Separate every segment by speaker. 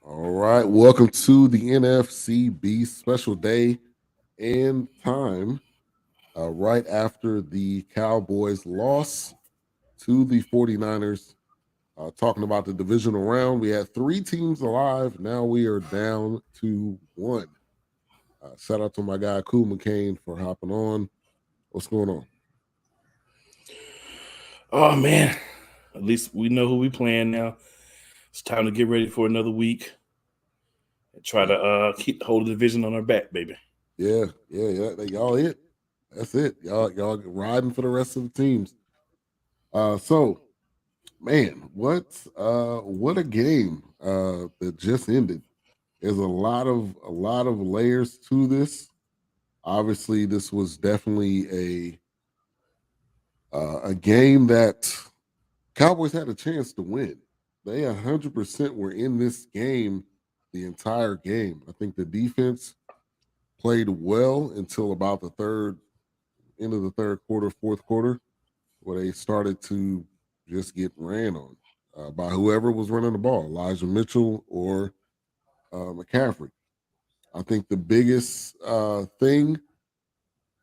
Speaker 1: All right, welcome to the NFC B special day and time. Right after the Cowboys loss to the 49ers, talking about the divisional round. We had three teams alive. Now we are down to one. Shout out to my guy, Cool McCain, for hopping on. What's going on?
Speaker 2: Oh man, at least we know who we playing now. It's time to get ready for another week and try to keep the whole division on our back, baby.
Speaker 1: Yeah. Y'all it. That's it. Y'all riding for the rest of the teams. So man, what a game that just ended. There's a lot of layers to this. Obviously, this was definitely a game that Cowboys had a chance to win. They 100% were in this game the entire game. I think the defense played well until about the end of the third quarter, fourth quarter, where they started to just get ran on by whoever was running the ball, Elijah Mitchell or McCaffrey. I think the biggest thing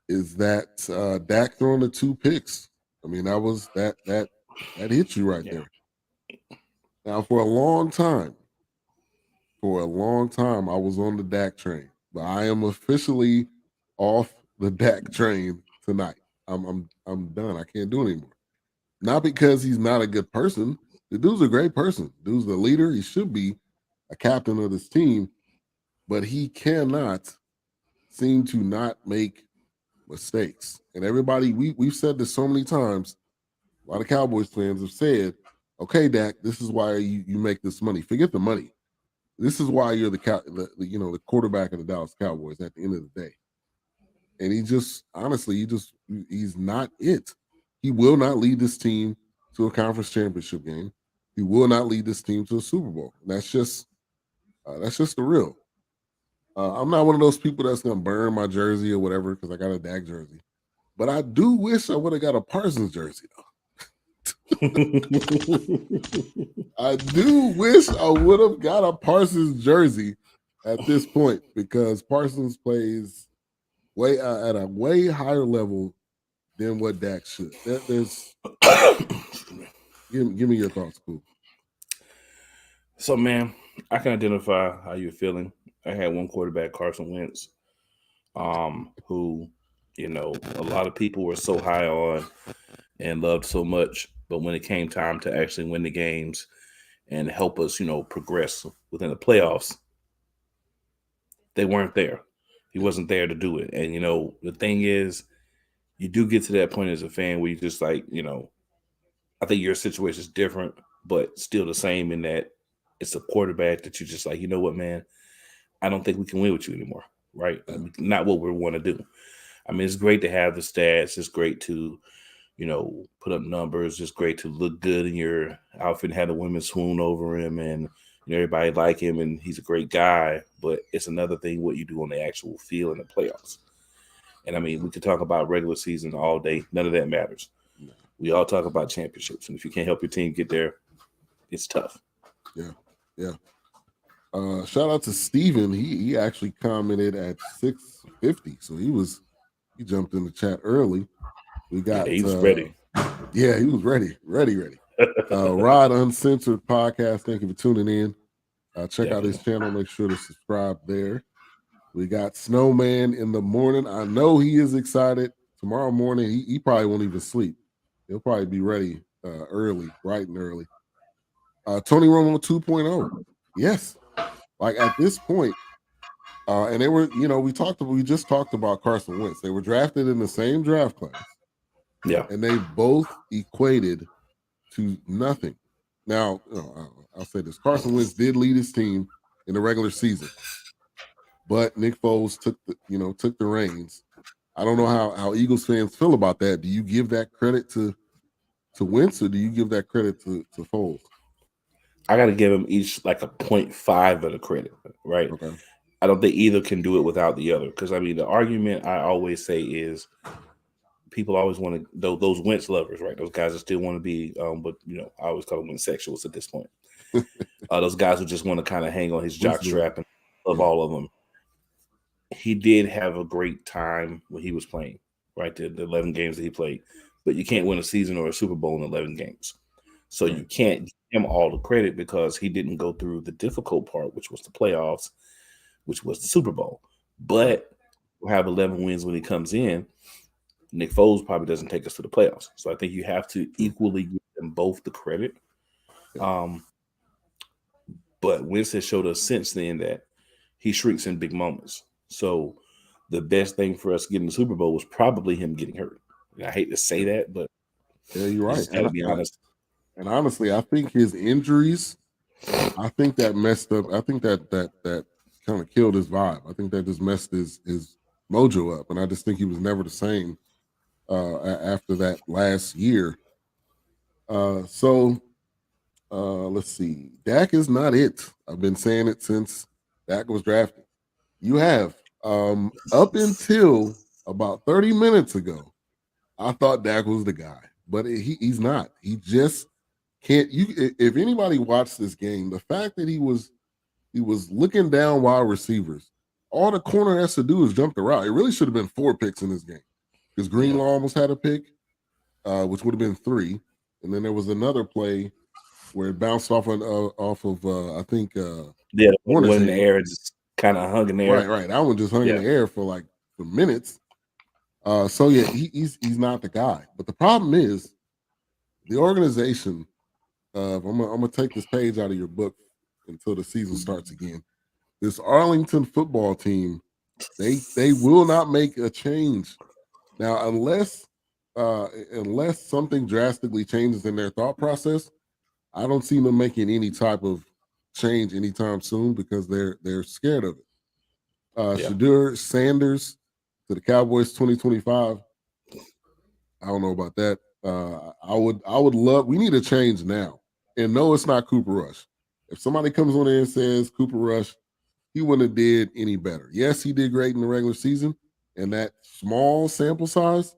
Speaker 1: is that Dak throwing the two picks. I mean, that hit you right
Speaker 2: Yeah.
Speaker 1: there. Now, for a long time, I was on the Dak train, but I am officially off the Dak train tonight. I'm done. I can't do it anymore. Not because he's not a good person. The dude's a great person. Dude's the leader. He should be a captain of this team, but he cannot seem to not make mistakes. And everybody, we've said this so many times. A lot of Cowboys fans have said, "Okay, Dak, this is why you make this money. Forget the money. This is why you're the quarterback of the Dallas Cowboys at the end of the day." And he just honestly, he's not it. He will not lead this team to a conference championship game. He will not lead this team to a Super Bowl. And that's just the real. I'm not one of those people that's gonna burn my jersey or whatever because I got a Dak jersey. But I do wish I would have got a Parsons jersey though. I do wish I would have got a Parsons jersey at this point because Parsons plays way at a way higher level than what Dak should. There's give me your thoughts, cool.
Speaker 2: So man, I can identify how you're feeling. I had one quarterback, Carson Wentz, who, a lot of people were so high on and loved so much, but when it came time to actually win the games and help us, progress within the playoffs, they weren't there. He wasn't there to do it. And the thing is, you do get to that point as a fan where you just like, I think your situation is different, but still the same in that it's a quarterback that you're just like, you know what, man, I don't think we can win with you anymore. Right? I mean, not what we want to do. I mean, it's great to have the stats. It's great to, put up numbers. It's great to look good in your outfit and have the women swoon over him and everybody like him and he's a great guy. But it's another thing what you do on the actual field in the playoffs. And I mean, we could talk about regular season all day. None of that matters. We all talk about championships, and if you can't help your team get there, it's tough.
Speaker 1: Yeah. Shout out to Steven. He actually commented at 6:50, so he jumped in the chat early. We
Speaker 2: Yeah,
Speaker 1: got
Speaker 2: he's ready.
Speaker 1: yeah, he was ready. Rod Uncensored Podcast. Thank you for tuning in. Check out his channel. Make sure to subscribe there. We got Snowman in the morning. I know he is excited. Tomorrow morning, he probably won't even sleep. He'll probably be ready early, bright and early. Tony Romo 2.0. Yes. Like at this point, and they were, we just talked about Carson Wentz. They were drafted in the same draft class.
Speaker 2: Yeah.
Speaker 1: And they both equated to nothing. Now, I'll say this: Carson Wentz did lead his team in the regular season, but Nick Foles took the reins. I don't know how Eagles fans feel about that. Do you give that credit to Wentz, or do you give that credit to Foles?
Speaker 2: I got to give them each like a 0.5 of the credit, right?
Speaker 1: Okay.
Speaker 2: I don't think either can do it without the other. Because I mean, the argument I always say is people always want to those Wentz lovers, right? Those guys that still want to be, but I always call them Wentz sexuals at this point. those guys who just want to kind of hang on his jock strap and love
Speaker 1: Yeah.
Speaker 2: all of them. He did have a great time when he was playing, right? The 11 games that he played. But you can't win a season or a Super Bowl in 11 games. So you can't give him all the credit because he didn't go through the difficult part, which was the playoffs, which was the Super Bowl. But we'll have 11 wins when he comes in. Nick Foles probably doesn't take us to the playoffs. So I think you have to equally give them both the credit. But Wentz has showed us since then that he shrinks in big moments. So the best thing for us getting the Super Bowl was probably him getting hurt. And I hate to say that, but
Speaker 1: yeah, you're right.
Speaker 2: Got to be honest.
Speaker 1: And honestly, I think his injuries, I think that messed up. I think that kind of killed his vibe. I think that just messed his mojo up. And I just think he was never the same after that last year. So let's see. Dak is not it. I've been saying it since Dak was drafted. You have up until about 30 minutes ago, I thought Dak was the guy, but he's not. He just can't. If anybody watched this game, the fact that he was looking down wide receivers, all the corner has to do is jump the route. It really should have been 4 picks in this game because Greenlaw almost had a pick, which would have been 3, and then there was another play where it bounced off of I think
Speaker 2: one in the air, just kind of hung in the air.
Speaker 1: Right. That one just hung in the air for minutes. So yeah, he's not the guy. But the problem is the organization. I'm gonna take this page out of your book until the season starts again. This Arlington football team, they will not make a change now unless something drastically changes in their thought process. I don't see them making any type of change anytime soon because they're scared of it. Shedeur Sanders to the Cowboys 2025. I don't know about that. I would love. We need a change now. And no, it's not Cooper Rush. If somebody comes on there and says Cooper Rush, he wouldn't have did any better. Yes, he did great in the regular season and that small sample size,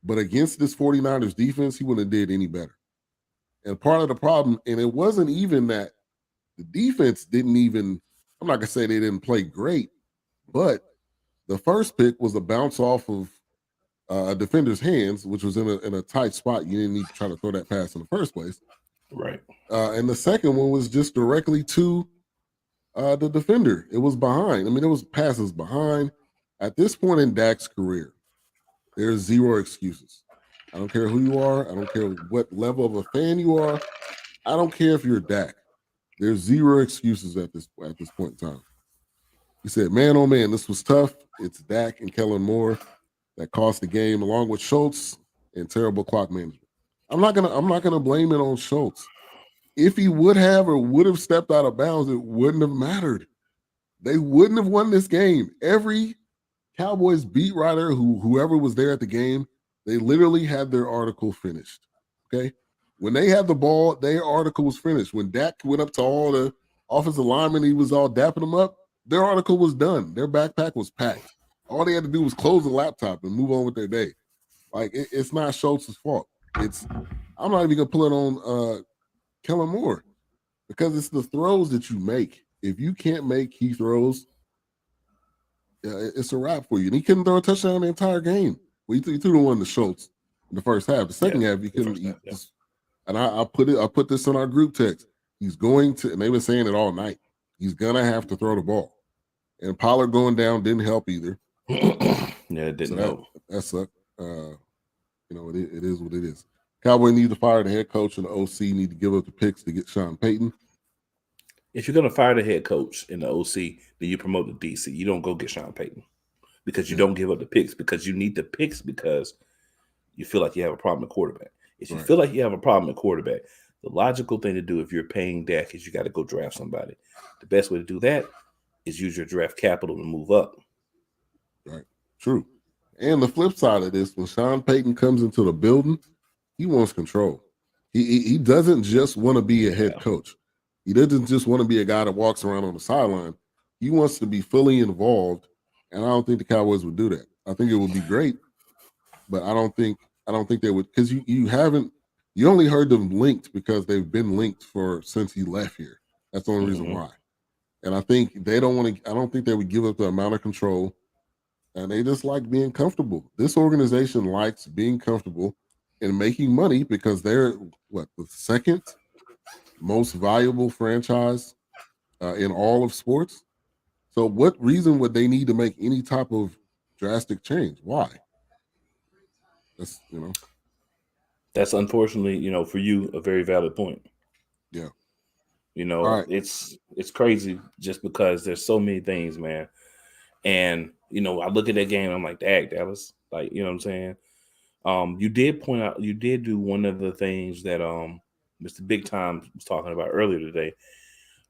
Speaker 1: but against this 49ers defense, he wouldn't have did any better. And part of the problem, and it wasn't even that the defense didn't even, I'm not going to say they didn't play great, but the first pick was a bounce off of a defender's hands, which was in a tight spot. You didn't need to try to throw that pass in the first place.
Speaker 2: Right.
Speaker 1: And the second one was just directly to the defender. It was behind. I mean, it was passes behind. At this point in Dak's career, there's 0 excuses. I don't care who you are. I don't care what level of a fan you are. I don't care if you're Dak. There's 0 excuses at this point in time. He said, man, oh man, this was tough. It's Dak and Kellen Moore that cost the game, along with Schultz and terrible clock management. I'm not gonna blame it on Schultz. If he would have or would have stepped out of bounds, it wouldn't have mattered. They wouldn't have won this game. Every Cowboys beat writer, whoever was there at the game, they literally had their article finished. Okay, when they had the ball, their article was finished. When Dak went up to all the offensive linemen, he was all dapping them up. Their article was done. Their backpack was packed. All they had to do was close the laptop and move on with their day. Like it's not Schultz's fault. I'm not even gonna pull it on Kellen Moore because it's the throws that you make. If you can't make key throws, it's a wrap for you. And he couldn't throw a touchdown the entire game. Well, he threw the one to Schultz in the first half. The second half, he couldn't. And I put this in our group text. He's going to, and they've been saying it all night. He's gonna have to throw the ball. And Pollard going down didn't help either.
Speaker 2: Yeah, it didn't help.
Speaker 1: That sucked. It is what it is. Cowboys need to fire the head coach and the OC need to give up the picks to get Sean Payton.
Speaker 2: If you're going to fire the head coach and the OC, then you promote the DC. You don't go get Sean Payton because you don't give up the picks because you need the picks because you feel like you have a problem at quarterback. If you feel like you have a problem at quarterback, the logical thing to do if you're paying Dak is you got to go draft somebody. The best way to do that is use your draft capital to move up.
Speaker 1: Right. True. And the flip side of this, when Sean Payton comes into the building, he wants control. He doesn't just want to be a head coach. He doesn't just want to be a guy that walks around on the sideline. He wants to be fully involved, and I don't think the Cowboys would do that. I think it would be great, but I don't think they would because you haven't. You only heard them linked because they've been linked since he left here. That's the only reason
Speaker 2: Mm-hmm.
Speaker 1: why. And I think they don't want to. I don't think they would give up the amount of control, and they just like being comfortable. This organization likes being comfortable and making money because they're the second most valuable franchise in all of sports. So, what reason would they need to make any type of drastic change? Why? That's.
Speaker 2: That's unfortunately, for you, a very valid point.
Speaker 1: Yeah. All right.
Speaker 2: It's crazy just because there's so many things, man. And I look at that game, I'm like, dag, Dallas, like, you know what I'm saying? You did point out, you did do one of the things that Mr. Big Time was talking about earlier today.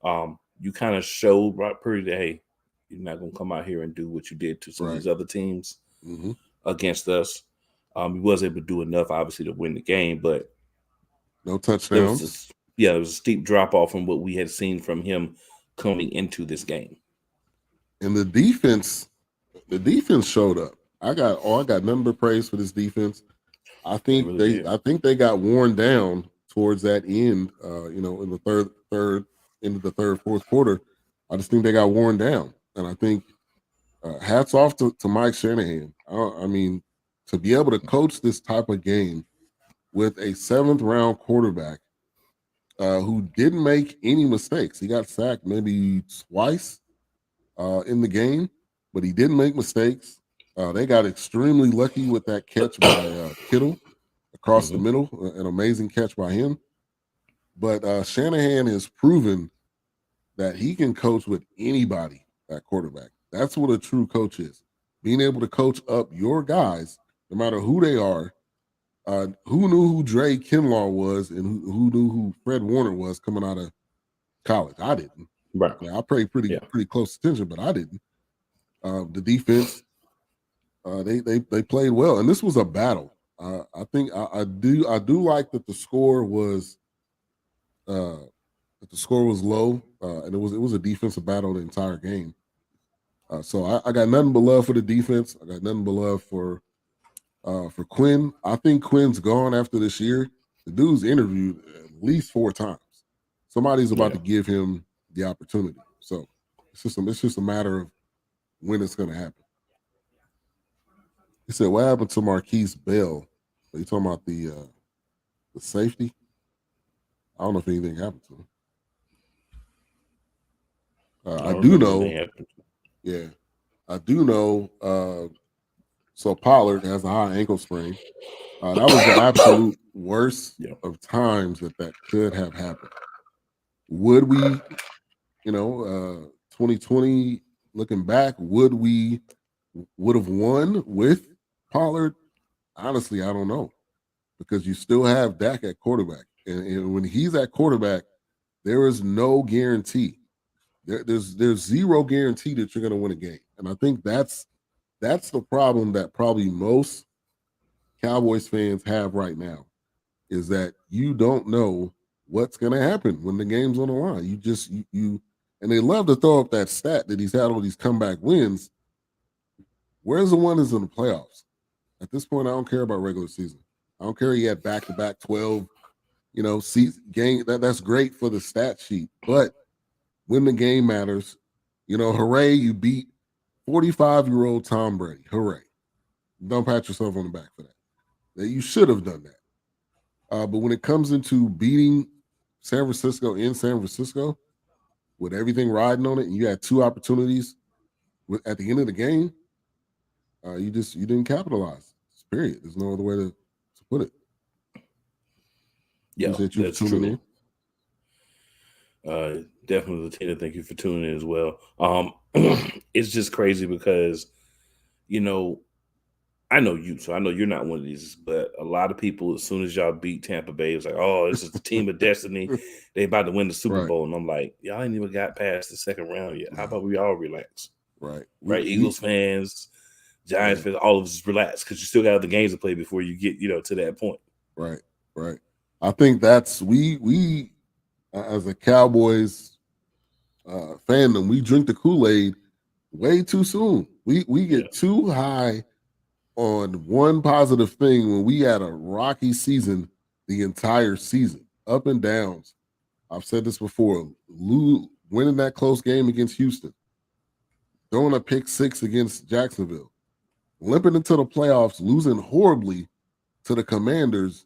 Speaker 2: You kind of showed Brock Purdy that, hey, you're not gonna come out here and do what you did to some of
Speaker 1: Right.
Speaker 2: these other teams
Speaker 1: Mm-hmm.
Speaker 2: against us. He was able to do enough, obviously, to win the game, but
Speaker 1: No
Speaker 2: there was
Speaker 1: touchdowns.
Speaker 2: this, yeah, there was a steep drop off from what we had seen from him coming into this game.
Speaker 1: And the defense showed up. I got nothing but praise for this defense. I
Speaker 2: They
Speaker 1: think
Speaker 2: really
Speaker 1: they
Speaker 2: did.
Speaker 1: I think they got worn down towards that end. In the into the third, fourth quarter. I just think they got worn down, and I think hats off to Mike Shanahan. I mean, to be able to coach this type of game with a seventh round quarterback who didn't make any mistakes. He got sacked maybe twice in the game, but he didn't make mistakes. They got extremely lucky with that catch by Kittle across the
Speaker 2: Mm-hmm.
Speaker 1: middle, an amazing catch by him. But Shanahan has proven that he can coach with anybody at quarterback. That's what a true coach is. Being able to coach up your guys, no matter who they are. Who knew who Dre Kinlaw was and who knew who Fred Warner was coming out of college? I didn't.
Speaker 2: Right.
Speaker 1: I paid
Speaker 2: Yeah.
Speaker 1: pretty close attention, but I didn't. The defense, they played well, and this was a battle. I think I do like that the score was uh, low, and it was a defensive battle the entire game. So I got nothing but love for the defense. I got nothing but love for Quinn. I think Quinn's gone after this year. The dude's interviewed at least 4 times. Somebody's about
Speaker 2: Yeah.
Speaker 1: to give him the opportunity. So it's just a matter of when it's going to happen. He said, "What happened to Marquise Bell? Are you talking about the safety? I don't know if anything happened to him.
Speaker 2: I
Speaker 1: I
Speaker 2: don't
Speaker 1: do
Speaker 2: remember anything
Speaker 1: know,
Speaker 2: happening.
Speaker 1: yeah, I do know. So Pollard has a high ankle sprain. That was the absolute worst
Speaker 2: Yeah.
Speaker 1: of times that could have happened. Would we, 2020, looking back, would have won with Pollard? Honestly, I don't know because you still have Dak at quarterback, and when he's at quarterback, there is no guarantee. There's zero guarantee that you're going to win a game, and I think that's the problem that probably most Cowboys fans have right now is that you don't know what's going to happen when the game's on the line. You just you and they love to throw up that stat that he's had all these comeback wins. Where's the one that's in the playoffs? At this point, I don't care about regular season. I don't care he had back-to-back 12, game. That's great for the stat sheet. But when the game matters, hooray, you beat 45-year-old Tom Brady. Hooray. Don't pat yourself on the back for that. You should have done that. But when it comes into beating San Francisco in San Francisco with everything riding on it, and you had 2 opportunities at the end of the game, you didn't capitalize. Period. There's no other way to put it.
Speaker 2: Yeah,
Speaker 1: Appreciate you for
Speaker 2: that's
Speaker 1: tuning
Speaker 2: true.
Speaker 1: in.
Speaker 2: Definitely, Latina. Thank you for tuning in as well. It's just crazy because you know I know you, so I know you're not one of these. But a lot of people, as soon as y'all beat Tampa Bay, it's like, oh, this is the team of destiny. They about to win the Super
Speaker 1: Right.
Speaker 2: Bowl, and I'm like, y'all ain't even got past the second round yet. How
Speaker 1: No.
Speaker 2: about we all relax?
Speaker 1: Right.
Speaker 2: Right, Eagles fans, Giants fans, all of us just relax because you still got other games to play before you get to that point.
Speaker 1: Right. Right. I think that's we as a Cowboys fandom, we drink the Kool-Aid way too soon. We
Speaker 2: Yeah,
Speaker 1: get too high on one positive thing when we had a rocky season the entire season, up and downs. I've said this before. Winning that close game against Houston, throwing a pick six against Jacksonville, limping into the playoffs, losing horribly to the Commanders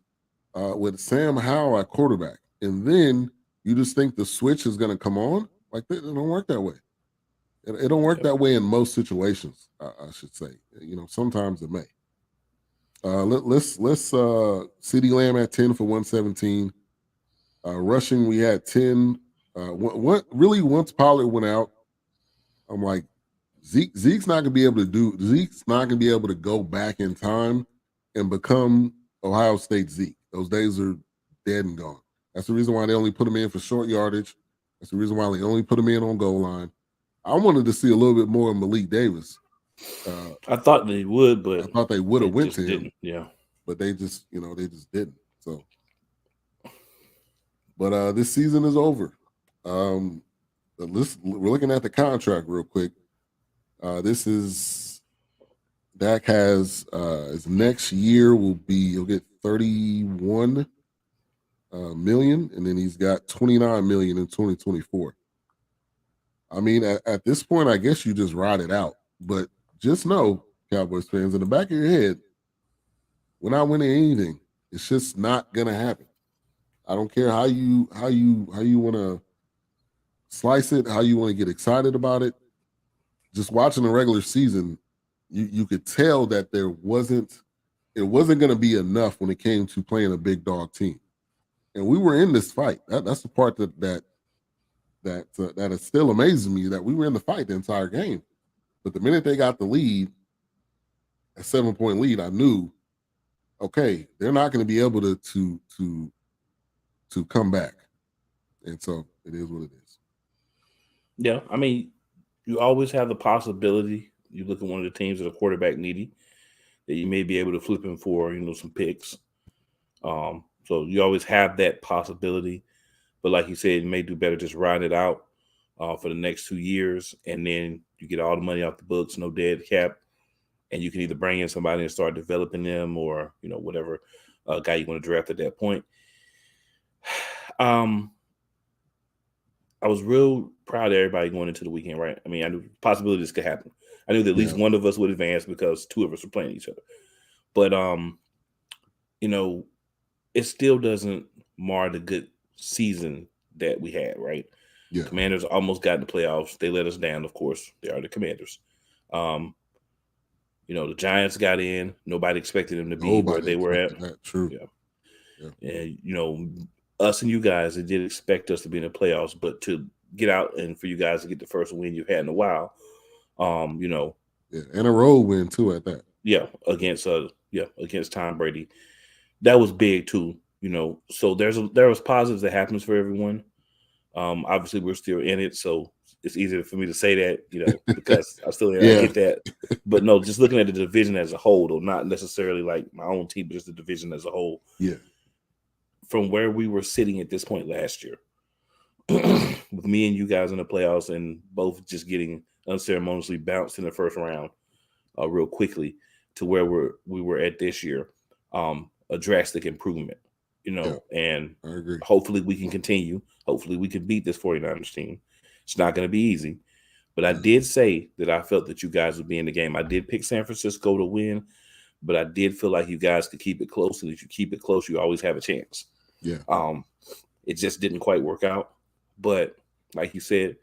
Speaker 1: with Sam Howell at quarterback, and then you just think the switch is going to come on. Like it don't work that way. It don't work that way in most situations. I should say. Sometimes it may. Let's CeeDee Lamb at 10 for 117. Rushing, we had 10. What really once Pollard went out, I'm like, Zeke's not gonna be able to go back in time and become Ohio State Zeke. Those days are dead and gone. That's the reason why they only put him in for short yardage. That's the reason why they only put him in on goal line. I wanted to see a little bit more of Malik Davis.
Speaker 2: I thought they would, but
Speaker 1: I thought they would have went to him.
Speaker 2: Yeah,
Speaker 1: but they just didn't. So, but this season is over. We're looking at the contract real quick. This is Dak has his next year he'll get 31 million, and then he's got 29 million in 2024. I mean, at this point, I guess you just ride it out. But just know, Cowboys fans, in the back of your head, we're not winning anything. It's just not gonna happen. I don't care how you want to slice it, how you want to get excited about it. Just watching the regular season, you could tell that it wasn't going to be enough when it came to playing a big dog team, and we were in this fight. That's the part that is still amazing me, that we were in the fight the entire game. But the minute they got the lead, a 7-point lead, I knew, okay, they're not going to be able to come back, and so it is what it is.
Speaker 2: Yeah, I mean, you always have the possibility. You look at one of the teams that are quarterback needy, that you may be able to flip him for some picks. So you always have that possibility. But like you said, you may do better just ride it out for the next 2 years, and then you get all the money off the books, no dead cap, and you can either bring in somebody and start developing them, or whatever guy you want to draft at that point. I was real proud of everybody going into the weekend, right? I mean, I knew possibilities could happen. I knew that at least one of us would advance because two of us were playing each other. But it still doesn't mar the good season that we had, right?
Speaker 1: Yeah.
Speaker 2: Commanders almost got in the playoffs. They let us down, of course. They are the Commanders. The Giants got in. Nobody expected them to be where they were at.
Speaker 1: That. True.
Speaker 2: Yeah. And us and you guys, they did expect us to be in the playoffs, but to get out and for you guys to get the first win you've had in a while, and
Speaker 1: a road win too at that.
Speaker 2: Yeah, against Tom Brady, that was big too. So there was positives that happens for everyone. Obviously, we're still in it, so it's easier for me to say that, because I still I get that. But no, just looking at the division as a whole, though, not necessarily like my own team, but just the division as a whole.
Speaker 1: Yeah.
Speaker 2: From where we were sitting at this point last year, with me and you guys in the playoffs, and both just getting unceremoniously bounced in the first round, real quickly, to where we were at this year, a drastic improvement. And
Speaker 1: I agree.
Speaker 2: Hopefully we can continue. Hopefully we can beat this 49ers team. It's not going to be easy, but I did say that I felt that you guys would be in the game. I did pick San Francisco to win, but I did feel like you guys could keep it close, and if you keep it close, you always have a chance.
Speaker 1: Yeah.
Speaker 2: It just didn't quite work out, but like you said,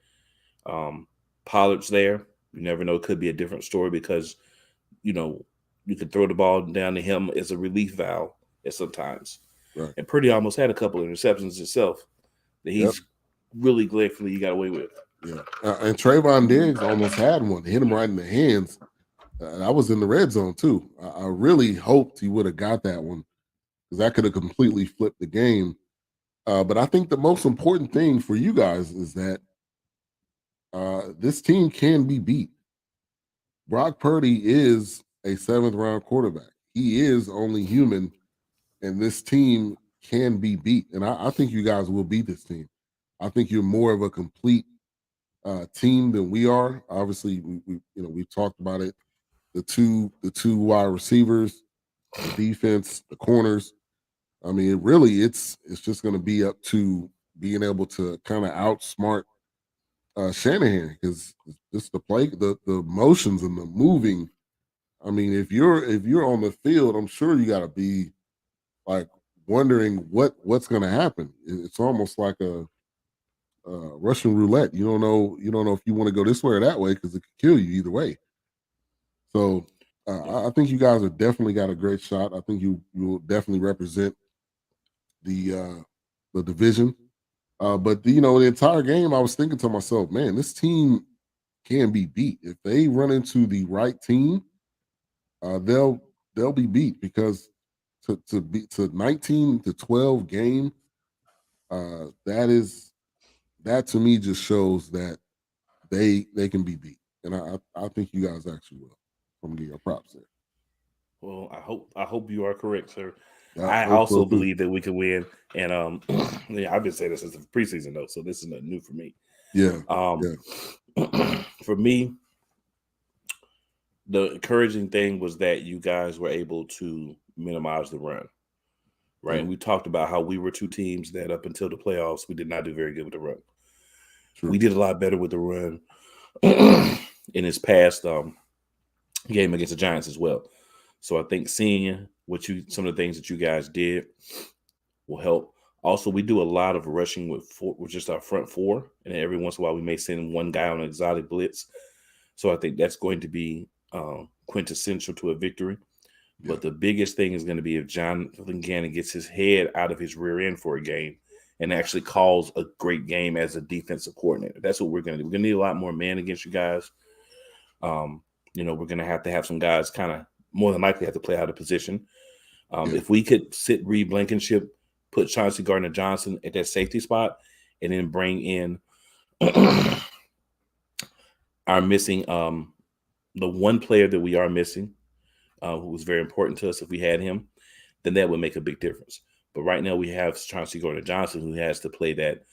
Speaker 2: Pollard's there. You never know; it could be a different story because, you could throw the ball down to him as a relief valve at sometimes.
Speaker 1: Right.
Speaker 2: And Purdy almost had a couple of interceptions himself that he's really gratefully he got away with.
Speaker 1: Yeah, and Trayvon Diggs almost had one. Hit him right in the hands. I was in the red zone too. I really hoped he would have got that one, because that could have completely flipped the game. But I think the most important thing for you guys is that this team can be beat. Brock Purdy is a 7th-round quarterback. He is only human, and this team can be beat. And I think you guys will beat this team. I think you're more of a complete team than we are. Obviously, we've talked about it. The two wide receivers, the defense, the corners. I mean, really, it's just going to be up to being able to kind of outsmart Shanahan, because just the play, the motions and the moving. I mean, if you're on the field, I'm sure you got to be like wondering what's going to happen. It's almost like a Russian roulette. You don't know if you want to go this way or that way because it could kill you either way. So
Speaker 2: Yeah.
Speaker 1: I think you guys have definitely got a great shot. I think you will definitely represent the division. But the entire game, I was thinking to myself, man, this team can be beat if they run into the right team. They'll be beat because to be to 19-12 game. That to me just shows that they can be beat, and I think you guys actually will. I'm gonna give you props there.
Speaker 2: Well, I hope you are correct, sir.
Speaker 1: Yeah, I
Speaker 2: I
Speaker 1: hope so
Speaker 2: also
Speaker 1: too.
Speaker 2: believe that we can win, and yeah, I've been saying this since the preseason though, so this is nothing new for me.
Speaker 1: Yeah,
Speaker 2: Um,
Speaker 1: yeah,
Speaker 2: for me, the encouraging thing was that you guys were able to minimize the run, right?
Speaker 1: true,
Speaker 2: And we talked about how we were two teams that up until the playoffs we did not do very good with the run. We
Speaker 1: true.
Speaker 2: did a lot better with the run in his past game against the Giants as well. So I think seeing some of the things that you guys did will help. Also, we do a lot of rushing with just our front four, and then every once in a while we may send one guy on an exotic blitz. So I think that's going to be quintessential to a victory.
Speaker 1: Yeah,
Speaker 2: But the biggest thing is going to be if Jonathan Gannon gets his head out of his rear end for a game and actually calls a great game as a defensive coordinator. That's what we're going to do. We're going to need a lot more man against you guys. Um, we're going to have some guys kind of more than likely have to play out of position.
Speaker 1: yeah,
Speaker 2: If we could sit Reed Blankenship, put Chauncey Gardner Johnson at that safety spot, and then bring in our missing the one player that we are missing, who was very important to us. If we had him, then that would make a big difference. But right now we have Chauncey Gardner Johnson, who has to play that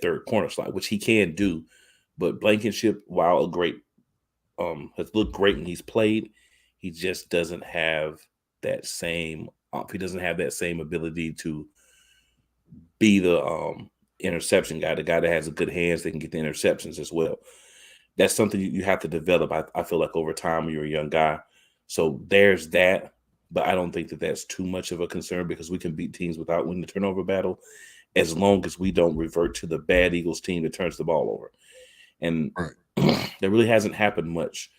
Speaker 2: third corner slot, which he can do. But Blankenship, while a great has looked great when he's played, he just doesn't have that same. He doesn't have that same ability to be the interception guy, the guy that has a good hands that can get the interceptions as well. That's something you have to develop. I feel like over time when you're a young guy. So there's that, but I don't think that that's too much of a concern because we can beat teams without winning the turnover battle, as long as we don't revert to the bad Eagles team that turns the ball over. And
Speaker 1: right.
Speaker 2: that really hasn't happened much.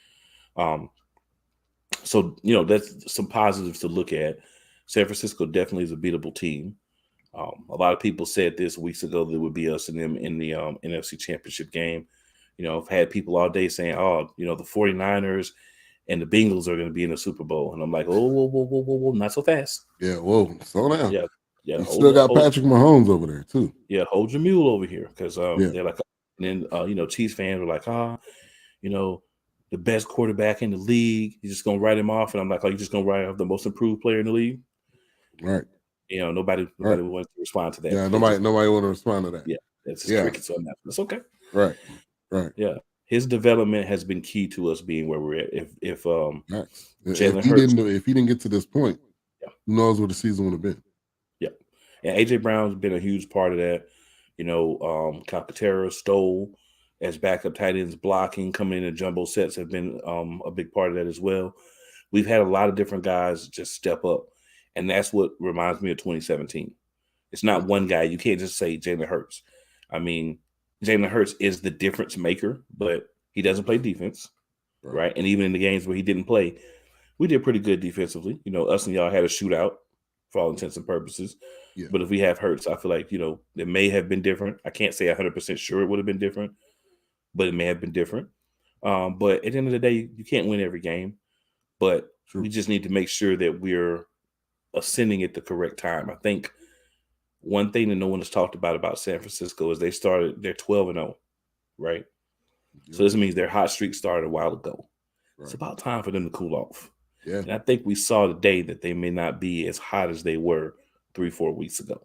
Speaker 2: So that's some positives to look at. San Francisco definitely is a beatable team. A lot of people said this weeks ago that it would be us and them in the NFC Championship game. I've had people all day saying, "Oh, the 49ers and the Bengals are going to be in the Super Bowl," and I'm like, "Oh, whoa, whoa, whoa, whoa, whoa, not so fast."
Speaker 1: Yeah, whoa, slow down.
Speaker 2: Yeah, yeah,
Speaker 1: You still got Patrick Mahomes over there too.
Speaker 2: yeah, hold your mule over here, because
Speaker 1: Yeah,
Speaker 2: they're like, and then Chiefs fans are like, you know, the best quarterback in the league. You're just gonna write him off, and I'm like, "Oh, you're just gonna write off the most improved player in the league?"
Speaker 1: right,
Speaker 2: Nobody
Speaker 1: right.
Speaker 2: wants to respond to that.
Speaker 1: Yeah,
Speaker 2: They just,
Speaker 1: nobody want to respond to that.
Speaker 2: yeah, it's just
Speaker 1: Yeah,
Speaker 2: crickets on that. That's okay.
Speaker 1: right, right.
Speaker 2: Yeah, his development has been key to us being where we're at. If
Speaker 1: Max.
Speaker 2: Jalen Hurts,
Speaker 1: If he didn't get to this point,
Speaker 2: yeah,
Speaker 1: who knows what the season would have been?
Speaker 2: yeah, and AJ Brown's been a huge part of that. Calcaterra, Stoll as backup tight ends, blocking, coming in in jumbo sets have been a big part of that as well. We've had a lot of different guys just step up, and that's what reminds me of 2017. It's not one guy. You can't just say Jalen Hurts. I mean, Jalen Hurts is the difference maker, but he doesn't play defense, right? And even in the games where he didn't play, we did pretty good defensively. Us and y'all had a shootout for all intents and purposes.
Speaker 1: Yeah,
Speaker 2: But if we have Hurts, I feel like, it may have been different. I can't say 100% sure it would have been different, but it may have been different. But at the end of the day, you can't win every game. But
Speaker 1: true.
Speaker 2: we just need to make sure that we're ascending at the correct time. I think one thing that no one has talked about San Francisco is they're 12-0, right?
Speaker 1: Yeah.
Speaker 2: So this means their hot streak started a while ago.
Speaker 1: Right.
Speaker 2: It's about time for them to cool off.
Speaker 1: Yeah.
Speaker 2: And I think we saw today that they may not be as hot as they were 3-4 weeks ago.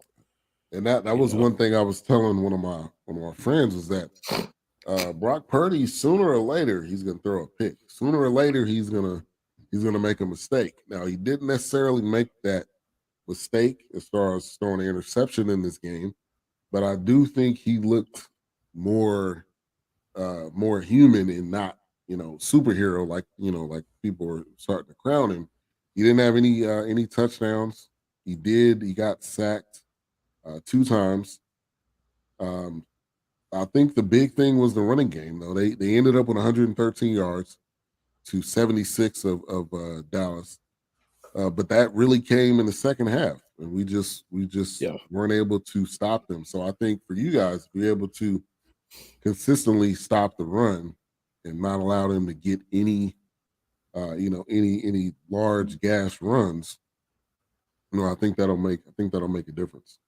Speaker 1: And that was one thing I was telling one of my friends was that Brock Purdy, sooner or later he's gonna throw a pick. Sooner or later he's gonna make a mistake. Now he didn't necessarily make that mistake as far as throwing an interception in this game, but I do think he looked more more human and not, superhero like, like people were starting to crown him. He didn't have any touchdowns. He got sacked 2 times. Um, I think the big thing was the running game though. They ended up with 113 yards to 76 of Dallas. But that really came in the second half, and we just
Speaker 2: Yeah.
Speaker 1: weren't able to stop them. So I think for you guys, be able to consistently stop the run and not allow them to get any large gas runs. I think that'll make a difference.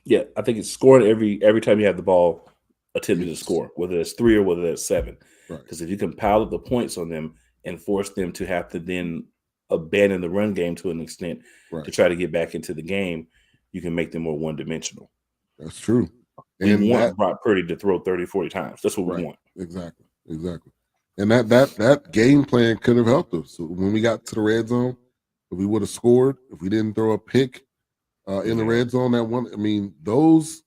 Speaker 2: Yeah, I think it's scoring every time you have the ball, attempting to
Speaker 1: Yes,
Speaker 2: score, whether it's 3 or whether it's 7.
Speaker 1: right,
Speaker 2: Because if you can pile up the points on them and force them to have to then abandon the run game to an extent to
Speaker 1: right.
Speaker 2: try to get back into the game, you can make them more one dimensional.
Speaker 1: That's true.
Speaker 2: We
Speaker 1: And that
Speaker 2: want Brock Purdy to throw 30, 40 times. That's what we
Speaker 1: right,
Speaker 2: want.
Speaker 1: exactly. And that game plan could have helped us. So when we got to the red zone, if we would have scored, if we didn't throw a pick in the
Speaker 2: Yeah.
Speaker 1: red zone, that one. I mean, those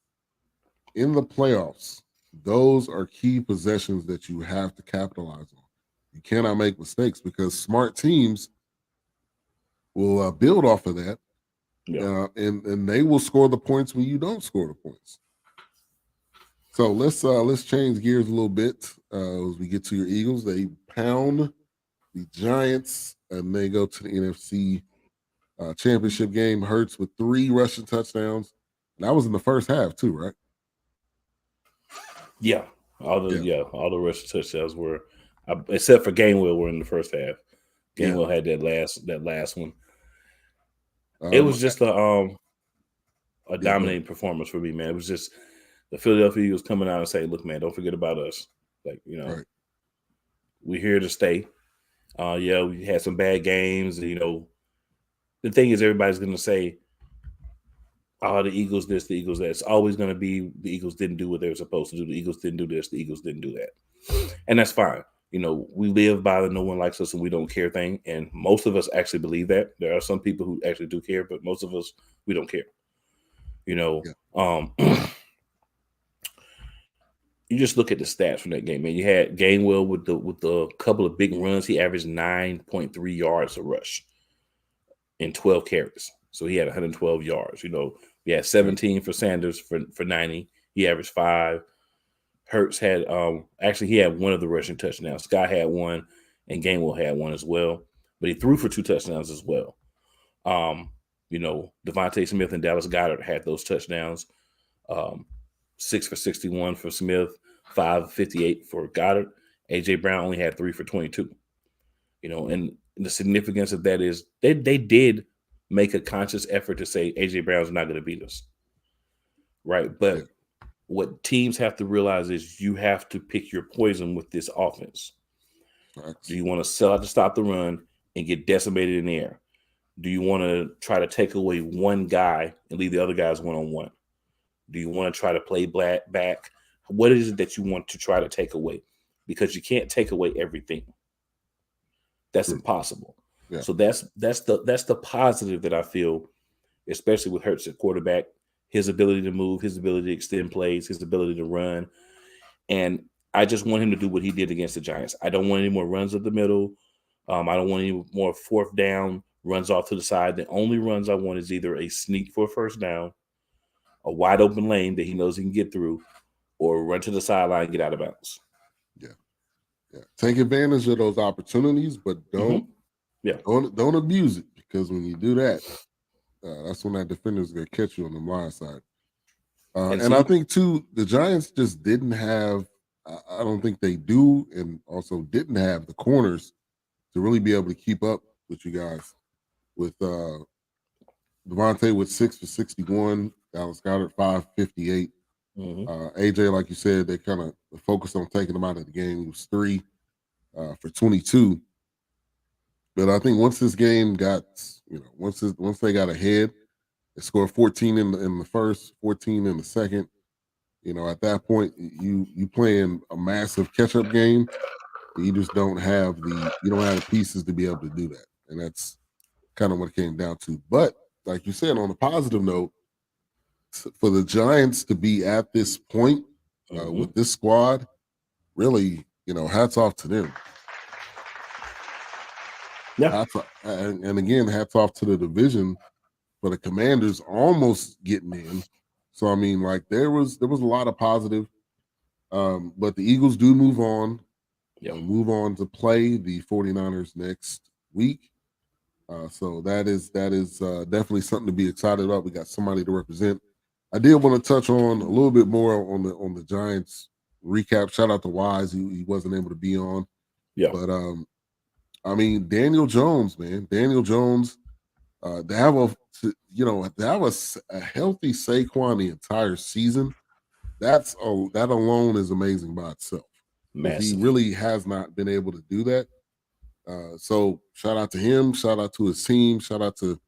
Speaker 1: in the playoffs, those are key possessions that you have to capitalize on. You cannot make mistakes because smart teams will build off of that,
Speaker 2: Yeah.
Speaker 1: and they will score the points when you don't score the points. So let's change gears a little bit as we get to your Eagles. They pound the Giants and they go to the NFC championship game. Hurts with 3 rushing touchdowns. That was in the first half too, right?
Speaker 2: Yeah.
Speaker 1: Yeah,
Speaker 2: All the rushing touchdowns were except for Gainwell were in the first half.
Speaker 1: yeah.
Speaker 2: Gainwell had that last one. It
Speaker 1: Um,
Speaker 2: was just a
Speaker 1: yeah, go ahead.
Speaker 2: dominating performance for me, man. It was just the Philadelphia Eagles coming out and saying, "Look, man, don't forget about us. Like,
Speaker 1: Right,
Speaker 2: we're here to stay. Yeah, we had some bad games. The thing is, everybody's going to say, "Oh, the Eagles this, the Eagles that." It's always going to be the Eagles didn't do what they were supposed to do. The Eagles didn't do this. The Eagles didn't do that, and that's fine. We live by the "no one likes us and we don't care" thing, and most of us actually believe that. There are some people who actually do care, but most of us we don't care. You know,
Speaker 1: yeah,
Speaker 2: um, you just look at the stats from that game, man. You had Gainwell with the couple of big runs. He averaged 9.3 yards a rush in 12 carries. So he had 112 yards. We had
Speaker 1: yeah,
Speaker 2: 17 for Sanders for 90. He averaged 5. Hurts had actually he had one of the rushing touchdowns. Scott had one, and Gainwell had one as well. But he threw for 2 touchdowns as well. Devontae Smith and Dallas Goedert had those touchdowns. 6 for 61 for Smith, 558 for Goddard. AJ Brown only had 3 for 22. And the significance of that is they did make a conscious effort to say AJ Brown's not going to beat us, right?
Speaker 1: yeah.
Speaker 2: But what teams have to realize is you have to pick your poison with this offense. Do
Speaker 1: Facts.
Speaker 2: you want to sell out to stop the run and get decimated in the air? Do you want to try to take away one guy and leave the other guys one-on-one? Do you want to try to play back? What is it that you want to try to take away? Because you can't take away everything. That's
Speaker 1: True.
Speaker 2: impossible.
Speaker 1: Yeah,
Speaker 2: So that's the positive that I feel, especially with Hurts at quarterback, his ability to move, his ability to extend plays, his ability to run. And I just want him to do what he did against the Giants. I don't want any more runs up the middle. I don't want any more fourth down runs off to the side. The only runs I want is either a sneak for a first down, a wide open lane that he knows he can get through, or run to the sideline and get out of bounds.
Speaker 1: yeah, yeah. Take advantage of those opportunities, but
Speaker 2: Mm-hmm. Yeah.
Speaker 1: don't abuse it because when you do that, that's when that defender's gonna catch you on the blind side.
Speaker 2: And
Speaker 1: And I
Speaker 2: see,
Speaker 1: think too, the Giants just didn't have. I don't think they do, and also didn't have the corners to really be able to keep up with you guys. With Devontae with 6 for 61, Dallas Goedert 558.
Speaker 2: mm-hmm.
Speaker 1: AJ, like you said, they kind of focused on taking him out of the game. It was 3 for 22. But I think once this game got, once they got ahead, they scored 14 in the first, 14 in the second. At that point, you playing a massive catch up game. You just don't have the pieces to be able to do that, and that's kind of what it came down to. But like you said, on a positive note, for the Giants to be at this point with this squad, really, hats off to them.
Speaker 2: Yeah,
Speaker 1: And again, hats off to the division for the Commanders almost getting in. So I mean, like there was a lot of positive, but the Eagles do move on.
Speaker 2: yeah,
Speaker 1: Move on to play the 49ers next week. So that is definitely something to be excited about. We got somebody to represent. I did want to touch on a little bit more on the Giants recap. Shout out to Wise, he wasn't able to be on,
Speaker 2: yeah.
Speaker 1: but I mean Daniel Jones, man, Daniel Jones. To have a healthy Saquon the entire season, that alone is amazing by itself because he
Speaker 2: Massive.
Speaker 1: really has not been able to do that. So shout out to him, shout out to his team, shout out to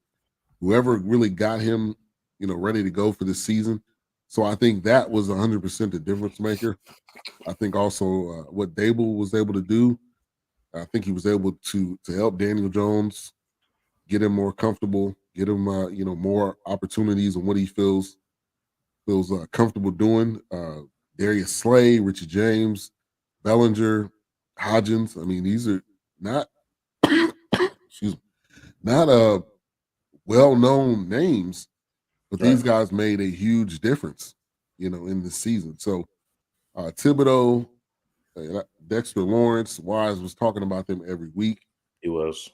Speaker 1: whoever really got him, ready to go for this season. So I think that was 100% the difference maker. I think also what Dable was able to do, I think he was able to help Daniel Jones get him more comfortable, get him more opportunities on what he feels comfortable doing. Darius Slay, Richie James, Bellinger, Hodgins. I mean, these are not excuse me, not well-known names, but
Speaker 2: Right.
Speaker 1: these guys made a huge difference, in this season. So Thibodeau, Dexter Lawrence, Wise was talking about them every week.
Speaker 2: He was.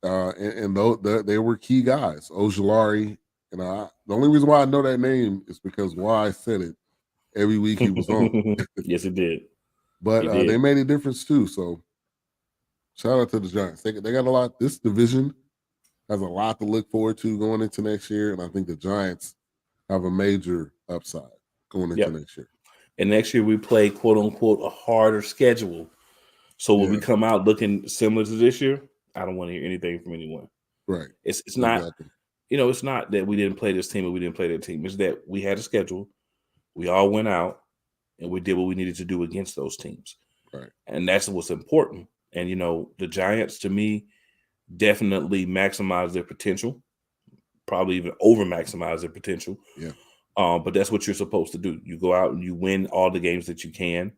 Speaker 1: They were key guys. Ojulari, and the only reason why I know that name is because Wise said it every week he was on.
Speaker 2: Yes, it did.
Speaker 1: But
Speaker 2: He did.
Speaker 1: they made a difference too. So shout out to the Giants. They got a lot. This division has a lot to look forward to going into next year, and I think the Giants have a major upside going into
Speaker 2: Yep.
Speaker 1: next year.
Speaker 2: And next year we play quote unquote a harder schedule. So when we
Speaker 1: Yeah.
Speaker 2: come out looking similar to this year, I don't want to hear anything from anyone.
Speaker 1: Right.
Speaker 2: It's not,
Speaker 1: Exactly.
Speaker 2: it's not that we didn't play this team or we didn't play that team. It's that we had a schedule. We all went out and we did what we needed to do against those teams.
Speaker 1: Right.
Speaker 2: And that's what's important. And the Giants to me definitely maximize their potential, probably even over maximize their potential.
Speaker 1: Yeah.
Speaker 2: But that's what you're supposed to do. You go out and you win all the games that you can.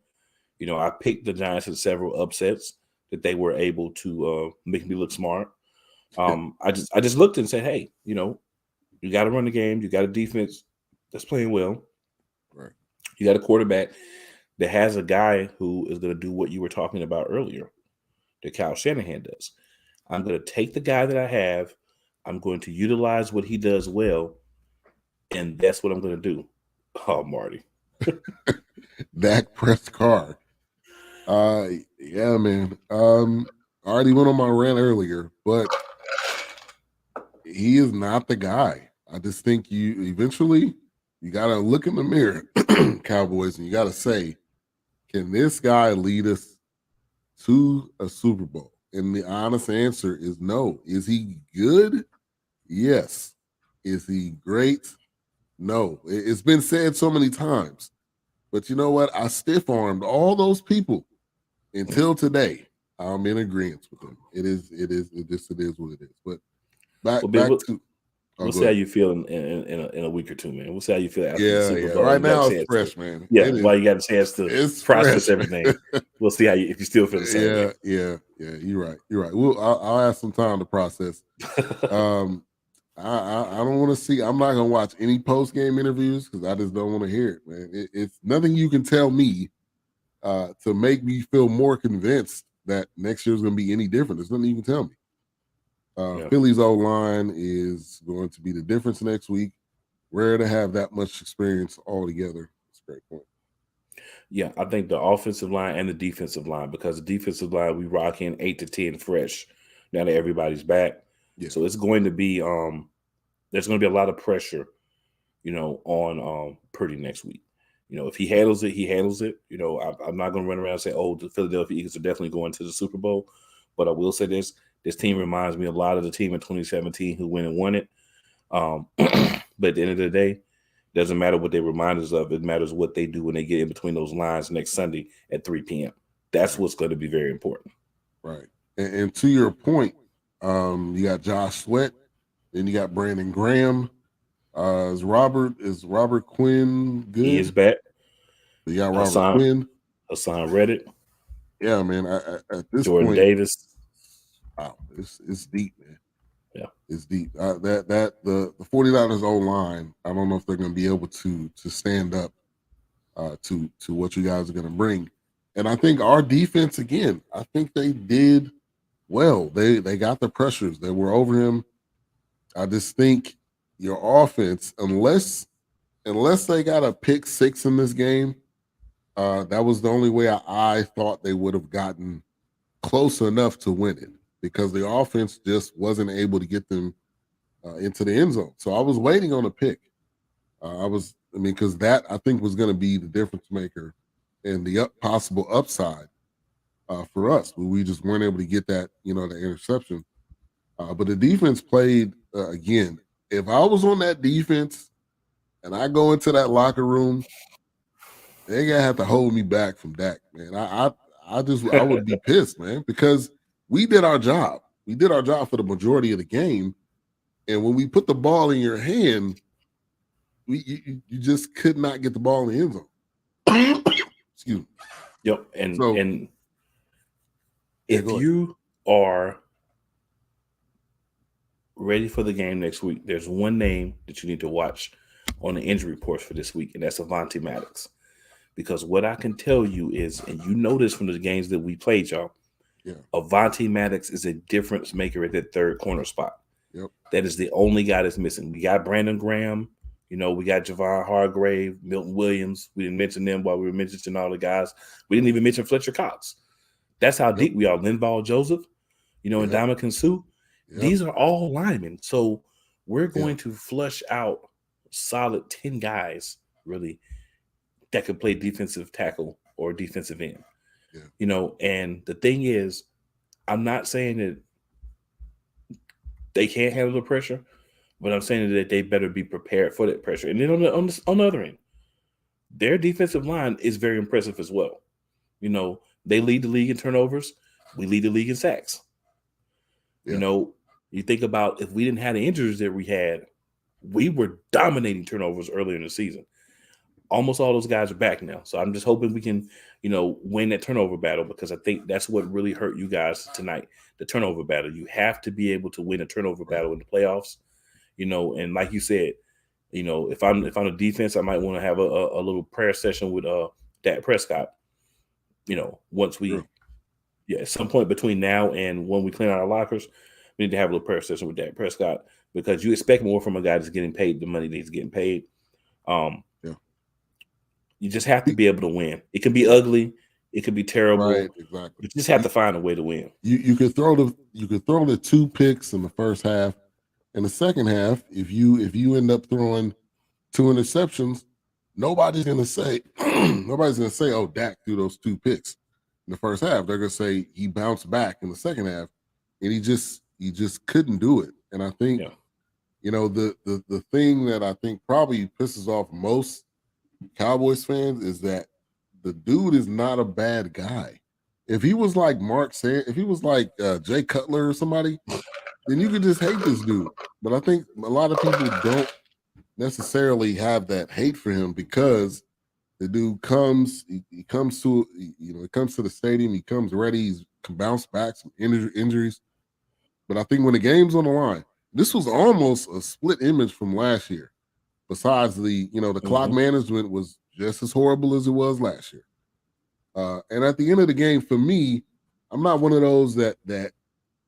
Speaker 2: I picked the Giants in several upsets that they were able to make me look smart. I just looked and said, hey, you got to run the game. You got a defense that's playing well.
Speaker 1: Right.
Speaker 2: You got a quarterback that has a guy who is going to do what you were talking about earlier, that Kyle Shanahan does. I'm going to take the guy that I have. I'm going to utilize what he does well. And that's what I'm going to do. Oh, Marty.
Speaker 1: Dak Prescott. Yeah, man. I already went on my rant earlier, but he is not the guy. I just think you gotta look in the mirror, Cowboys, and you gotta say, can this guy lead us to a Super Bowl? And the honest answer is no. Is he good? Yes. Is he great? No. It's been said so many times. But you know what? I stiff-armed all those people until today. I'm in agreement with them. It is what it is. But
Speaker 2: we'll see how you feel in a week or two, man. We'll see how you feel after the Super Bowl.
Speaker 1: Right now it's fresh, man.
Speaker 2: Yeah, while you got a chance to process everything. We'll see if you still feel the same way.
Speaker 1: Yeah. You're right. I'll have some time to process. I don't want to see. I'm not gonna watch any post game interviews because I just don't want to hear it, man. It's nothing you can tell me to make me feel more convinced that next year is going to be any different. There's nothing you can tell me. Philly's O-line is going to be the difference next week. Rare to have that much experience all together. That's a great point.
Speaker 2: Yeah, I think the offensive line and the defensive line, because the defensive line, we rock in 8 to 10 fresh now that everybody's back. Yeah. So it's going to be there's going to be a lot of pressure, on Purdy next week. If he handles it, he handles it. I'm not going to run around and say, oh, the Philadelphia Eagles are definitely going to the Super Bowl. But I will say this team reminds me a lot of the team in 2017 who went and won it. But at the end of the day, it doesn't matter what they remind us of. It matters what they do when they get in between those lines next Sunday at 3 p.m. That's what's going to be very important.
Speaker 1: Right. And to your point, you got Josh Sweat Then you got Brandon Graham. Is Robert Quinn good?
Speaker 2: He is back.
Speaker 1: You got Robert
Speaker 2: Hassan
Speaker 1: Quinn.
Speaker 2: Reddick.
Speaker 1: Yeah, man. At this
Speaker 2: Jordan
Speaker 1: point,
Speaker 2: Davis.
Speaker 1: wow, it's deep, man.
Speaker 2: Yeah.
Speaker 1: It's deep. The 49ers O-line, I don't know if they're going to be able to stand up to what you guys are going to bring. And I think our defense, again, I think they did well. They got the pressures. They were over him. I just think your offense, unless they got a pick six in this game, that was the only way I thought they would have gotten close enough to win it, because the offense just wasn't able to get them into the end zone. So I was waiting on a pick. Because that, I think, was going to be the difference maker and the possible upside for us. We just weren't able to get that, the interception. But the defense played, again. If I was on that defense and I go into that locker room, they're going to have to hold me back from Dak, man. I would be pissed, man, because we did our job. We did our job for the majority of the game. And when we put the ball in your hand, you just could not get the ball in the end zone. Excuse me.
Speaker 2: Yep. And if
Speaker 1: go ahead.
Speaker 2: you are ready for the game next week, there's one name that you need to watch on the injury reports for this week, and that's Avonte Maddox. Because what I can tell you is, and you know this from the games that we played, y'all, Avonte Maddox is a difference maker at that third corner spot.
Speaker 1: Yep.
Speaker 2: That is the only guy that's missing. We got Brandon Graham. We got Javon Hargrave, Milton Williams. We didn't mention them while we were mentioning all the guys. We didn't even mention Fletcher Cox. That's how deep we are. Linval Joseph, and Ndamukong Suh. These are all linemen. So we're going to flush out solid 10 guys, really, that could play defensive tackle or defensive end. Yeah. And the thing is, I'm not saying that they can't handle the pressure, but I'm saying that they better be prepared for that pressure. And then on the other end, their defensive line is very impressive as well. They lead the league in turnovers. We lead the league in sacks. Yeah. You think about, if we didn't have the injuries that we had, we were dominating turnovers earlier in the season. Almost all those guys are back now. So I'm just hoping we can, win that turnover battle, because I think that's what really hurt you guys tonight, the turnover battle. You have to be able to win a turnover battle in the playoffs, and like you said, if I'm a defense, I might want to have a little prayer session with Dak Prescott, once we, at some point between now and when we clean out our lockers, we need to have a little prayer session with Dak Prescott, because you expect more from a guy that's getting paid the money that he's getting paid. You just have to be able to win. It can be ugly, it could be terrible.
Speaker 1: Right, exactly.
Speaker 2: You just have to find a way to win.
Speaker 1: You could throw the 2 picks in the first half. In the second half, if you end up throwing 2 interceptions, nobody's gonna say, oh, Dak threw those 2 picks in the first half. They're gonna say he bounced back in the second half, and he just couldn't do it. And I think, the thing that I think probably pisses off most Cowboys fans is that the dude is not a bad guy. If he was like if he was like Jay Cutler or somebody, then you could just hate this dude. But I think a lot of people don't necessarily have that hate for him, because the dude comes to the stadium, he comes ready, he can bounce back from injuries. But I think when the game's on the line, this was almost a split image from last year. Besides the clock management was just as horrible as it was last year. And at the end of the game, for me, I'm not one of those that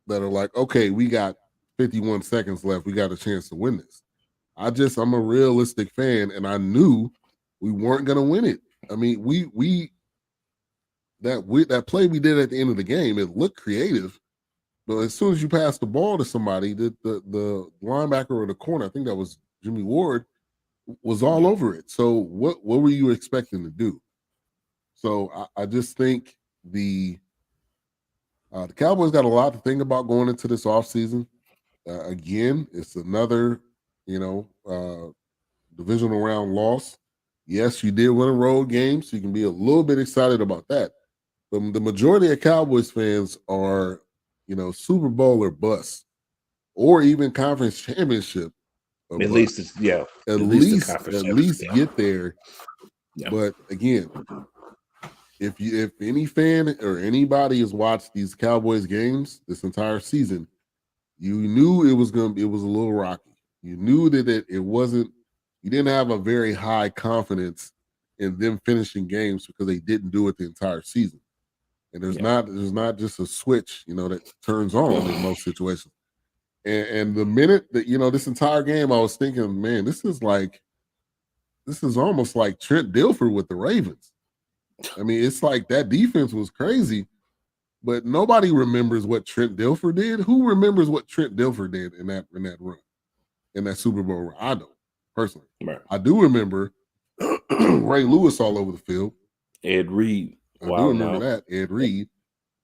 Speaker 1: are like, okay, we got 51 seconds left, we got a chance to win this. I'm a realistic fan, and I knew we weren't going to win it. I mean, that play we did at the end of the game, it looked creative, but as soon as you pass the ball to somebody, the linebacker or the corner, I think that was Jimmy Ward, was all over it. So what were you expecting to do? So I just think the Cowboys got a lot to think about going into this offseason. Again, it's another, divisional round loss. Yes, you did win a road game, so you can be a little bit excited about that. But the majority of Cowboys fans are, Super Bowl or bust. or even conference championship.
Speaker 2: At least it's
Speaker 1: At
Speaker 2: at least the
Speaker 1: least
Speaker 2: conference championship. Yeah.
Speaker 1: get there.
Speaker 2: Yeah.
Speaker 1: But again, if any fan or anybody has watched these Cowboys games this entire season, you knew it was a little rocky. You knew that it wasn't. You didn't have a very high confidence in them finishing games because they didn't do it the entire season. And there's not just a switch, that turns on in most situations. And the minute that this entire game, I was thinking, man, this is almost like Trent Dilfer with the Ravens. I mean, it's like that defense was crazy, but nobody remembers what Trent Dilfer did. Who remembers what Trent Dilfer did in that run, in that Super Bowl run? I don't personally.
Speaker 2: Right.
Speaker 1: I do remember Ray Lewis all over the field.
Speaker 2: Ed Reed.
Speaker 1: I do remember that. Ed Reed.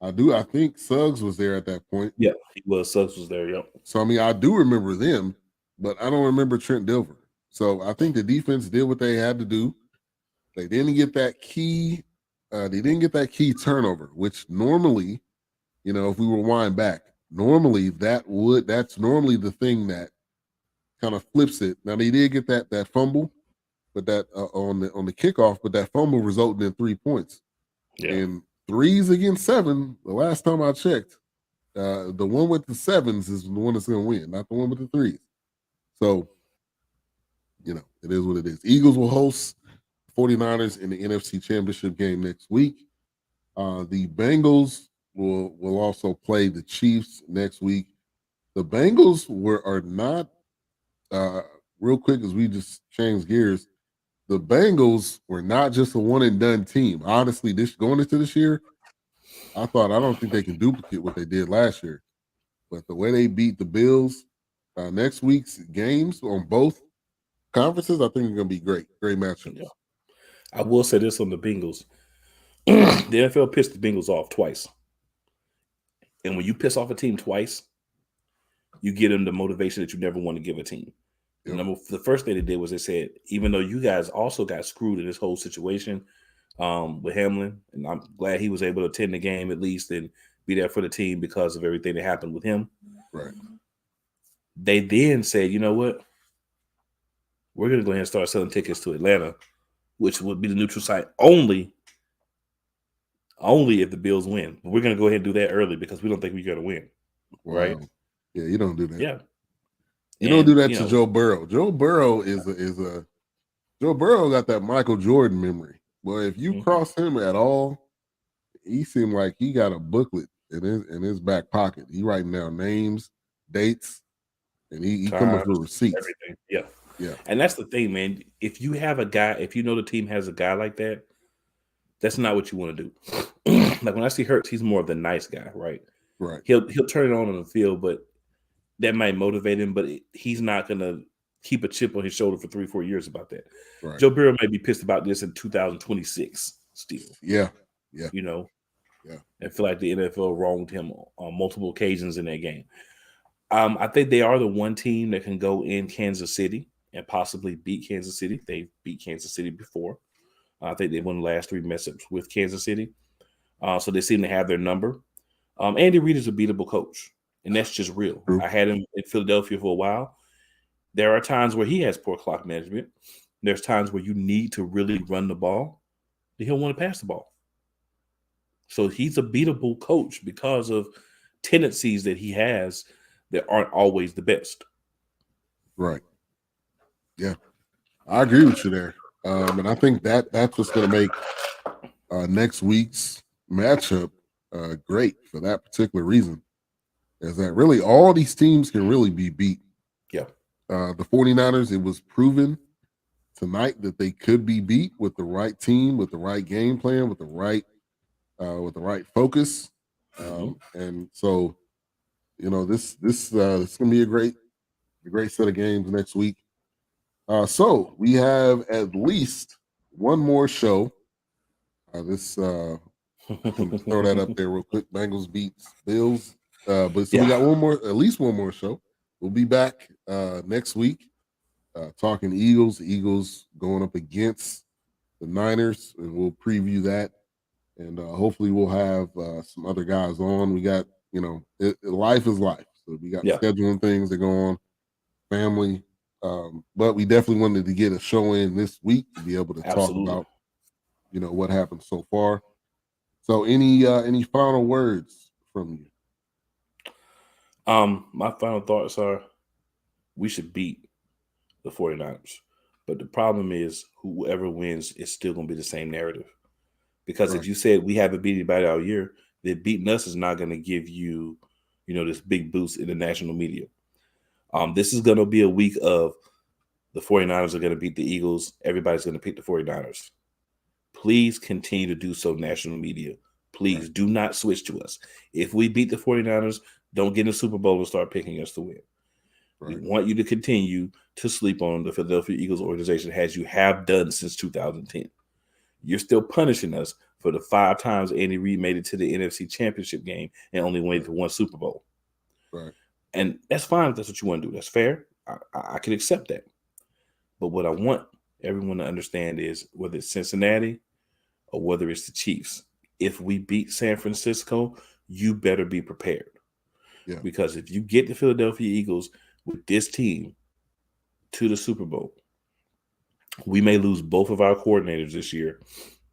Speaker 1: I think Suggs was there at that point.
Speaker 2: Yeah, he was. Suggs was there. Yep.
Speaker 1: So I mean, I do remember them, but I don't remember Trent Dilfer. So I think the defense did what they had to do. They didn't get that key. They didn't get that key turnover, which normally, if we rewind back, normally that's normally the thing that kind of flips it. Now they did get that fumble, but that on the kickoff, but that fumble resulted in 3 points.
Speaker 2: Yeah.
Speaker 1: And 3s against 7. The last time I checked, the one with the 7s is the one that's going to win, not the one with the 3s. So, it is what it is. Eagles will host 49ers in the NFC Championship game next week. The Bengals will also play the Chiefs next week. The Bengals are not real quick as we just changed gears. The Bengals were not just a one and done team. Honestly, going into this year, I don't think they can duplicate what they did last year. But the way they beat the Bills, next week's games on both conferences, I think are going to be great matchups.
Speaker 2: Yeah. I will say this on the Bengals. The NFL pissed the Bengals off twice. And when you piss off a team twice, you get them the motivation that you never want to give a team. Yep. The first thing they did was they said, even though you guys also got screwed in this whole situation with Hamlin, and I'm glad he was able to attend the game at least and be there for the team because of everything that happened with him.
Speaker 1: Right.
Speaker 2: They then said, you know what? We're going to go ahead and start selling tickets to Atlanta, which would be the neutral site only if the Bills win. But we're going to go ahead and do that early because we don't think we're going to win. Wow. Right?
Speaker 1: Yeah, you don't do that.
Speaker 2: Yeah.
Speaker 1: You don't do that to Joe Burrow. Joe Burrow Joe Burrow got that Michael Jordan memory. Well, if you cross him at all, he seemed like he got a booklet in his back pocket. He writing down names, dates, and he coming for receipts.
Speaker 2: Everything. Yeah.
Speaker 1: Yeah.
Speaker 2: And that's the thing, man. If you have a guy, if you know the team has a guy like that, that's not what you want to do. Like when I see Hurts, he's more of the nice guy, right?
Speaker 1: Right.
Speaker 2: He'll turn it on the field, but that might motivate him, but he's not going to keep a chip on his shoulder for 3-4 years about that. Right. Joe Burrow might be pissed about this in 2026 still.
Speaker 1: Yeah. Yeah.
Speaker 2: Yeah. And feel like the NFL wronged him on multiple occasions in that game. I think they are the one team that can go in Kansas City and possibly beat Kansas City. They've beat Kansas City before. I think they won the last 3 matchups with Kansas City. So they seem to have their number. Andy Reid is a beatable coach, and that's just real. I had him in Philadelphia for a while. There are times where he has poor clock management. There's times where you need to really run the ball. He'll want to pass the ball. So he's a beatable coach because of tendencies that he has that aren't always the best.
Speaker 1: Right. Yeah. I agree with you there. And I think that's what's going to make next week's matchup great for that particular reason. Is that really all these teams can really be beat.
Speaker 2: Yeah.
Speaker 1: The 49ers, it was proven tonight that they could be beat with the right team, with the right game plan, with the right focus. And so, this is going to be a great set of games next week. So we have at least one more show. I can throw that up there real quick. Bengals beats Bills. We got at least one more show. We'll be back next week talking Eagles. The Eagles going up against the Niners, and we'll preview that. And hopefully we'll have some other guys on. We got, life is life. So we got
Speaker 2: Yeah,
Speaker 1: scheduling things that go on, family. But we definitely wanted to get a show in this week to be able to talk
Speaker 2: absolutely.
Speaker 1: about, what happened so far. So any final words from you?
Speaker 2: My final thoughts are we should beat the 49ers. But the problem is whoever wins is still going to be the same narrative. Because if
Speaker 1: Right,
Speaker 2: you said we haven't beat anybody all year, then beating us is not going to give you, this big boost in the national media. This is going to be a week of the 49ers are going to beat the Eagles. Everybody's going to pick the 49ers. Please continue to do so, national media.
Speaker 1: right,
Speaker 2: Please do not switch to us. If we beat the 49ers, don't get in the Super Bowl and start picking us to win. We
Speaker 1: right.
Speaker 2: want you to continue to sleep on the Philadelphia Eagles organization as you have done since 2010. You're still punishing us for the 5 times Andy Reid made it to the NFC Championship game and only went
Speaker 1: Right,
Speaker 2: to one Super Bowl.
Speaker 1: right.
Speaker 2: And that's fine if that's what you want to do. That's fair. I can accept that. But what I want everyone to understand is whether it's Cincinnati or whether it's the Chiefs, if we beat San Francisco, you better be prepared.
Speaker 1: Yeah,
Speaker 2: Because if you get the Philadelphia Eagles with this team to the Super Bowl, we may lose both of our coordinators this year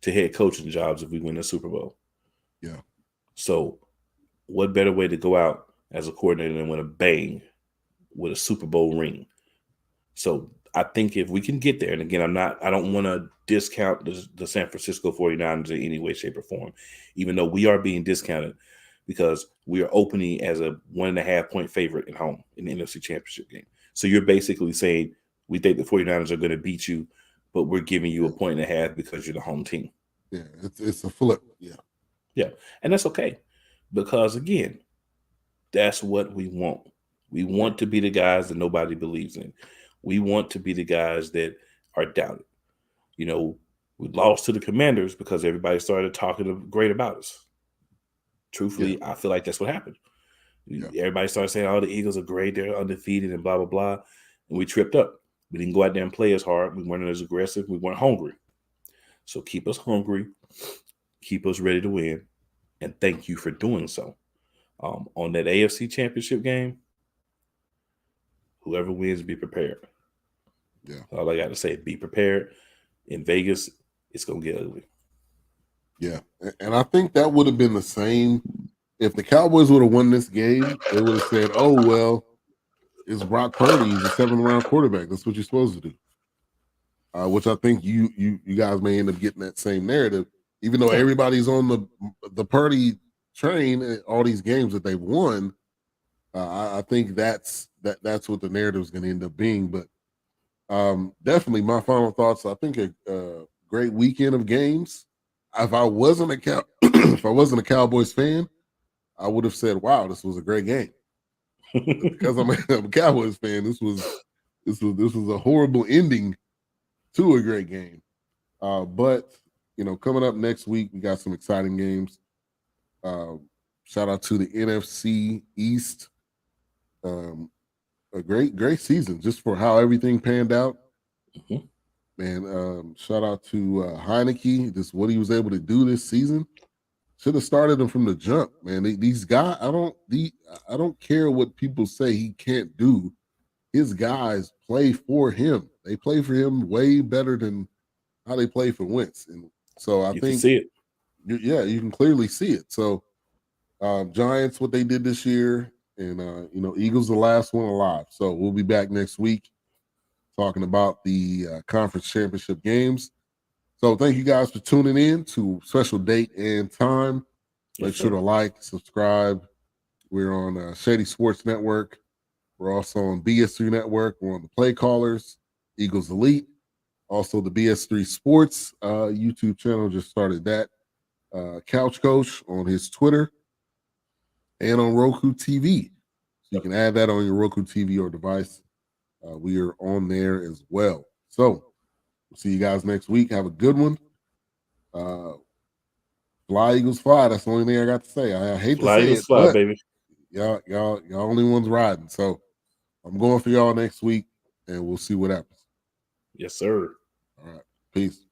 Speaker 2: to head coaching jobs if we win the Super Bowl.
Speaker 1: yeah,
Speaker 2: So, what better way to go out as a coordinator than with a bang with a Super Bowl ring? So, I think if we can get there, and again, I don't want to discount the San Francisco 49ers in any way, shape, or form, even though we are being discounted because we are opening as a 1.5 point favorite at home in the NFC Championship game. So, you're basically saying we think the 49ers are going to beat you, but we're giving you
Speaker 1: yeah,
Speaker 2: 1.5 because you're the home team.
Speaker 1: yeah. It's a flip. Yeah,
Speaker 2: Yeah. And that's okay. Because again, that's what we want. We
Speaker 1: right,
Speaker 2: want to be the guys that nobody believes in. We want to be the guys that are doubted. You know, we lost to the Commanders because everybody started talking great about us.
Speaker 1: yeah,
Speaker 2: Truthfully, I feel like that's what happened.
Speaker 1: yeah,
Speaker 2: Everybody started saying, "Oh, the Eagles are great; they're undefeated," and blah blah blah. And we tripped up. We didn't go out there and play as hard. We weren't as aggressive. We weren't hungry. So keep us hungry, keep us ready to win, and thank you for doing so. On that AFC Championship game, whoever wins, be prepared.
Speaker 1: yeah,
Speaker 2: All I got to say, be prepared. In Vegas, it's gonna get ugly.
Speaker 1: yeah. And I think that would have been the same if the Cowboys would have won this game. They would have said, "Oh well, it's Brock Purdy. He's a 7th-round quarterback. That's what you're supposed to do." Which I think you guys may end up getting that same narrative, even though
Speaker 2: Yeah,
Speaker 1: everybody's on the Purdy train. All these games that they've won, I think that's what the narrative is going to end up being. But definitely, my final thoughts. I think a great weekend of games. If I wasn't if I wasn't a Cowboys fan, I would have said, "Wow, this was a great game." But because I'm a Cowboys fan, this was a horrible ending to a great game. But coming up next week, we got some exciting games. Uh, Shout out to the NFC East. Um, a great season just for how everything panned out.
Speaker 2: Mhm.
Speaker 1: Man, shout out to Heineke, just what he was able to do this season. Should have started him from the jump, man. These guys, I don't care what people say he can't do. His guys play for him. They play for him way better than how they play for Wentz. And so I
Speaker 2: You can
Speaker 1: think,
Speaker 2: see it.
Speaker 1: yeah, you can clearly see it. So Giants, what they did this year, and Eagles, the last one alive. So we'll be back next week talking about the conference championship games. So thank you guys for tuning in to special date and time. Make
Speaker 2: Yes,
Speaker 1: sure
Speaker 2: sir.
Speaker 1: to like, subscribe. We're on Shady Sports Network. We're also on BS3 Network. We're on the Play Callers, Eagles Elite. Also, the BS3 Sports YouTube channel just started that. Couch Coach on his Twitter and on Roku TV. So you
Speaker 2: Yep.
Speaker 1: can add that on your Roku TV or device. We are on there as well. So we'll see you guys next week. Have a good one. Uh, Fly Eagles fly. That's the only thing I got to say. I hate to
Speaker 2: Fly
Speaker 1: say
Speaker 2: Eagles
Speaker 1: it,
Speaker 2: fly,
Speaker 1: but
Speaker 2: baby.
Speaker 1: y'all only ones riding. So I'm going for y'all next week, and we'll see what happens.
Speaker 2: Yes, sir.
Speaker 1: All right. Peace.